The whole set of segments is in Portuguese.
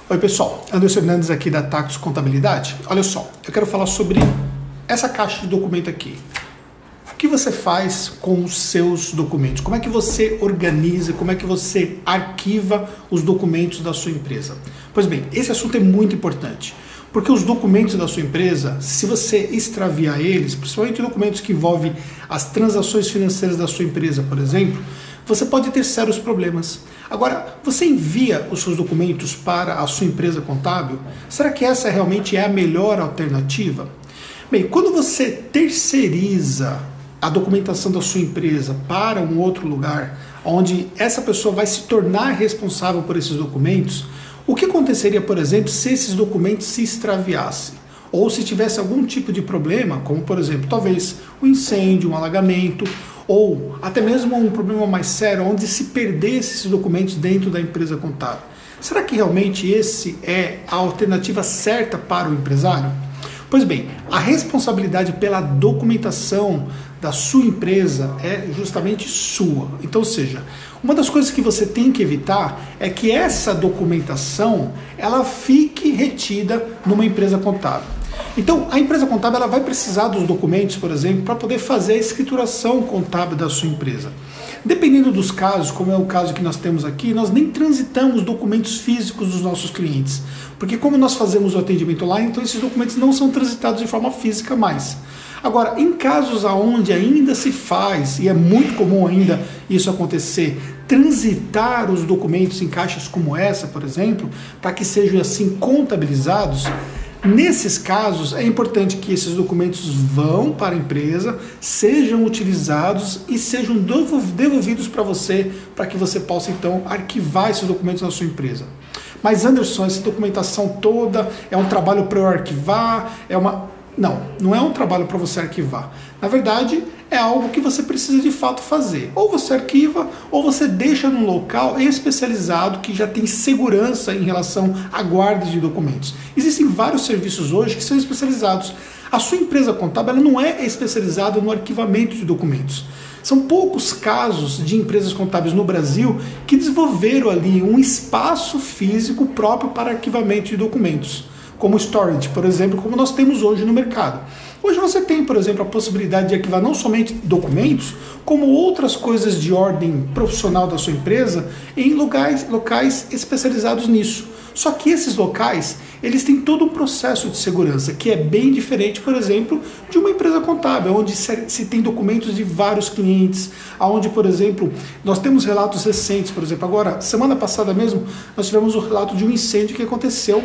Oi pessoal, Anderson Hernandes aqui da Tactus Contabilidade. Olha só, eu quero falar sobre essa caixa de documento aqui. O que você faz com os seus documentos? Como é que você organiza, como é que você arquiva os documentos da sua empresa? Pois bem, esse assunto é muito importante, porque os documentos da sua empresa, se você extraviar eles, principalmente documentos que envolvem as transações financeiras da sua empresa, por exemplo, você pode ter sérios problemas. Agora, você envia os seus documentos para a sua empresa contábil? Será que essa realmente é a melhor alternativa? Bem, quando você terceiriza a documentação da sua empresa para um outro lugar, onde essa pessoa vai se tornar responsável por esses documentos, o que aconteceria, por exemplo, se esses documentos se extraviassem? Ou se tivesse algum tipo de problema, como por exemplo, talvez um incêndio, um alagamento, ou até mesmo um problema mais sério, onde se perdesse esses documentos dentro da empresa contábil. Será que realmente esse é a alternativa certa para o empresário? Pois bem, a responsabilidade pela documentação da sua empresa é justamente sua. Então, ou seja, uma das coisas que você tem que evitar é que essa documentação ela fique retida numa empresa contábil. Então, a empresa contábil ela vai precisar dos documentos, por exemplo, para poder fazer a escrituração contábil da sua empresa. Dependendo dos casos, como é o caso que nós temos aqui, nós nem transitamos documentos físicos dos nossos clientes. Porque como nós fazemos o atendimento lá, então esses documentos não são transitados de forma física mais. Agora, em casos onde ainda se faz, e é muito comum ainda isso acontecer, transitar os documentos em caixas como essa, por exemplo, para que sejam assim contabilizados, nesses casos, é importante que esses documentos vão para a empresa, sejam utilizados e sejam devolvidos para você, para que você possa, então, arquivar esses documentos na sua empresa. Mas, Anderson, essa documentação toda é um trabalho para eu arquivar? Não é um trabalho para você arquivar. Na verdade, é algo que você precisa de fato fazer. Ou você arquiva, ou você deixa num local especializado que já tem segurança em relação à guarda de documentos. Existem vários serviços hoje que são especializados. A sua empresa contábil ela não é especializada no arquivamento de documentos. São poucos casos de empresas contábeis no Brasil que desenvolveram ali um espaço físico próprio para arquivamento de documentos, como storage, por exemplo, como nós temos hoje no mercado. Hoje você tem, por exemplo, a possibilidade de arquivar não somente documentos, como outras coisas de ordem profissional da sua empresa em locais especializados nisso. Só que esses locais, eles têm todo um processo de segurança, que é bem diferente, por exemplo, de uma empresa contábil, onde se tem documentos de vários clientes, onde, por exemplo, nós temos relatos recentes, por exemplo, agora, semana passada mesmo, nós tivemos o relato de um incêndio que aconteceu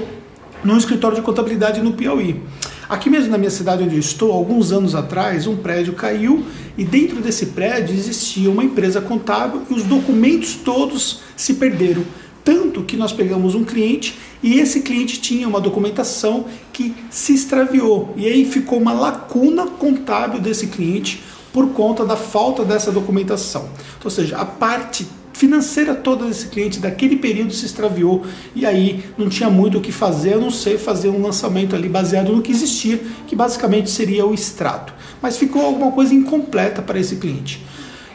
num escritório de contabilidade no Piauí. Aqui mesmo na minha cidade onde eu estou, alguns anos atrás, um prédio caiu e dentro desse prédio existia uma empresa contábil e os documentos todos se perderam. Tanto que nós pegamos um cliente e esse cliente tinha uma documentação que se extraviou. E aí ficou uma lacuna contábil desse cliente por conta da falta dessa documentação. Então, ou seja, a parte financeira toda desse cliente daquele período se extraviou e aí não tinha muito o que fazer, a não ser fazer um lançamento ali baseado no que existia, que basicamente seria o extrato. Mas ficou alguma coisa incompleta para esse cliente.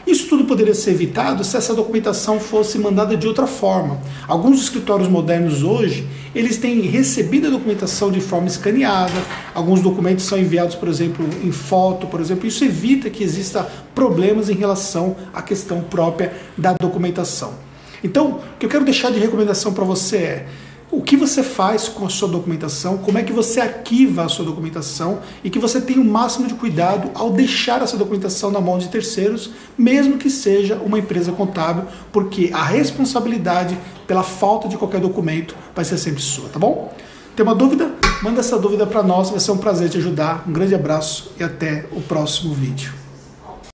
Isso tudo poderia ser evitado se essa documentação fosse mandada de outra forma. Alguns escritórios modernos hoje, eles têm recebido a documentação de forma escaneada, alguns documentos são enviados, por exemplo, em foto, por exemplo. Isso evita que exista problemas em relação à questão própria da documentação. Então, o que eu quero deixar de recomendação para você é: o que você faz com a sua documentação, como é que você arquiva a sua documentação e que você tenha o máximo de cuidado ao deixar essa documentação na mão de terceiros, mesmo que seja uma empresa contábil, porque a responsabilidade pela falta de qualquer documento vai ser sempre sua, tá bom? Tem uma dúvida? Manda essa dúvida para nós, vai ser um prazer te ajudar. Um grande abraço e até o próximo vídeo.